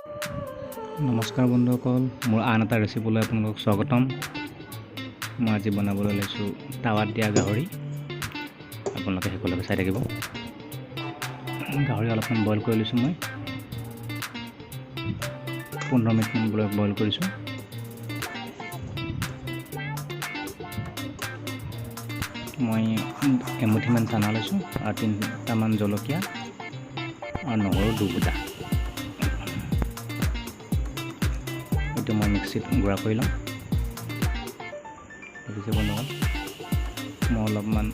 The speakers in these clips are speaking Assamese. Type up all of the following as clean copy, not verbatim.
নমস্কাৰ বন্ধুসকল, মোৰ আন এটা ৰেচিপিলৈ আপোনালোকক স্বাগতম। মই আজি বনাবলৈ লৈছোঁ টাৱাত দিয়া গাহৰি। আপোনালোকে শেষলৈকে চাই থাকিব। গাহৰি অলপমান বইল কৰি লৈছোঁ মই 15 মিনিটমান বইল কৰিছোঁ। মই এমুঠিমান চানা লৈছোঁ আৰু 3টামান জলকীয়া আৰু নহৰু 2 ফুটা। এইটো মই মিক্সিত গুড়া কৰি ল'ম। দেখিছে বন্ধুসকল, মই অলপমান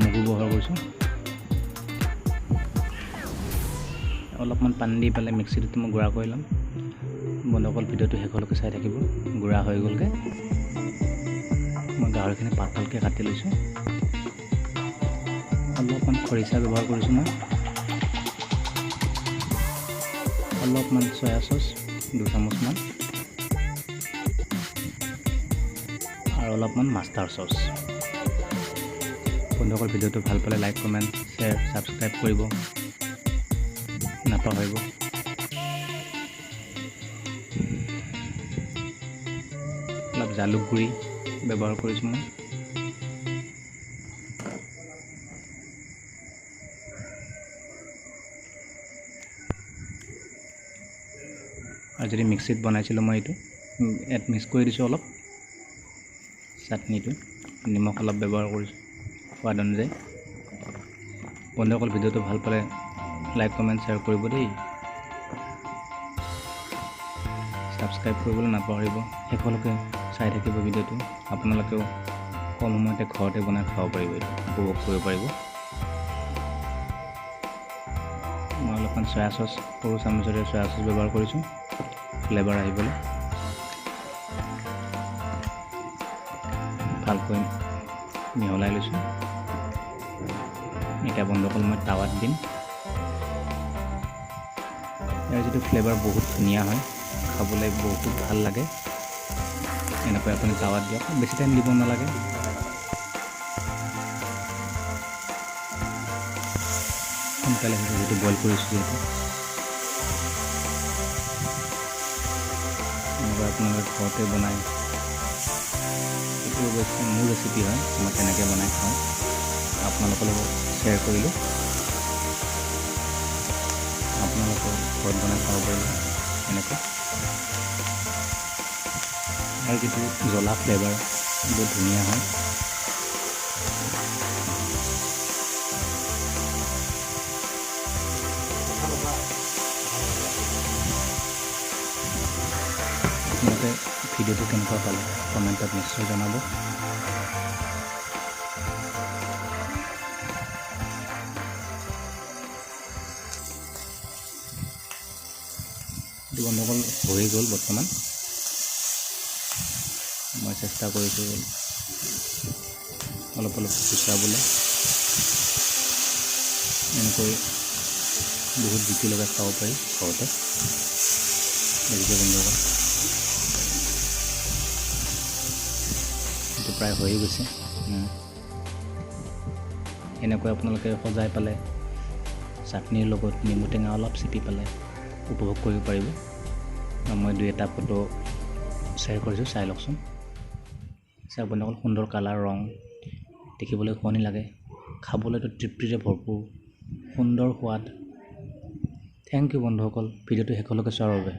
মগু ব্যৱহাৰ কৰিছোঁ। অলপমান পানী দি পেলাই মিক্সিত মই গুড়া কৰি ল'ম। বন্ধুসকল, ভিডিঅ'টো শেষলৈকে চাই থাকিব। গুড়া হৈ গ'লগৈ। মই গাহৰিখিনি পাতলকৈ কাটি লৈছোঁ। অলপমান খৰিচা ব্যৱহাৰ কৰিছোঁ মই। অলপমান চয়া চচ 2 চামুচমান আৰু অলপমান মাষ্টাৰ চচ। বন্ধুসকল, ভিডিঅ'টো ভাল পালে লাইক, কমেণ্ট, শ্বেয়াৰ, ছাবস্ক্ৰাইব কৰিব নাপাহৰিব। অলপ জালুক গুড়ি ব্যৱহাৰ কৰিছোঁ মই। আৰু যদি মিক্সিত বনাইছিলোঁ মই এইটো ইয়াত মিক্স কৰি দিছোঁ। অলপ চাটনিটো নিমখ অলপ ব্যৱহাৰ কৰিছোঁ সোৱাদ অনুযায়ী। বন্ধুসকল, ভিডিঅ'টো ভাল পালে লাইক, কমেণ্ট, শ্বেয়াৰ কৰিব দেই। ছাবস্ক্ৰাইব কৰিবলৈ নাপাহৰিব। শেষলৈকে চাই থাকিব ভিডিঅ'টো। আপোনালোকেও কম সময়তে ঘৰতে বনাই খাব পাৰিব, এইটো উপভোগ কৰিব পাৰিব। মই অলপমান চয়া চচ, সৰু চামুচেৰে চয়া চচ ব্যৱহাৰ কৰিছোঁ ফ্লেভাৰ আহিবলৈ। ভালকৈ মিহলাই লৈছোঁ। এতিয়া বন্ধুসকল, মই টাৱাত দিম। ইয়াৰ যিটো ফ্লেভাৰ বহুত ধুনীয়া হয়, খাবলৈ বহুত ভাল লাগে। এনেকৈ আপুনি টাৱাত দিয়ক, বেছি টাইম দিব নালাগে। সোনকালে হৈ যিটো বইল কৰিছোঁ যিহেতু। এনেকৈ আপোনালোকে ঘৰতে বনাই, এইটো অৱশ্যে মোৰ ৰেচিপি হয়, মই তেনেকৈ বনাই খাওঁ। আপোনালোকৰ লগত শ্বেয়াৰ কৰিলোঁ। আপোনালোকেও ঘৰত বনাই খাব পাৰিব এনেকৈ। আৰু যিটো জ্বলা ফ্লেভাৰ বহুত ধুনীয়া হয়। আপোনালোকে ভিডিঅ'টো কেনেকুৱা পালে কমেণ্টত নিশ্চয় জনাব। বন্ধুসকল, হৈ গ'ল বৰ্তমান। মই চেষ্টা কৰিছোঁ অলপ অলপ গুচাবলৈ। এনেকৈ বহুত জুতি লগাই খাব পাৰি ঘৰতে। দেখিছে বন্ধুসকল, এইটো প্ৰায় হৈয়ে গৈছে। এনেকৈ আপোনালোকে সজাই পালে চাটনিৰ লগত নেমু টেঙা অলপ চেপি পেলাই উপভোগ কৰিব পাৰিব। মই 2-এটা ফটো শ্বেয়াৰ কৰিছোঁ, চাই লওকচোন। চাওক বন্ধুসকল, সুন্দৰ কালাৰ, ৰং, দেখিবলৈ শুৱনি লাগে, খাবলৈতো তৃপ্তিৰে ভৰপূৰ, সুন্দৰ সোৱাদ। থেংক ইউ বন্ধুসকল, ভিডিঅ'টো শেষলৈকে চোৱাৰ বাবে।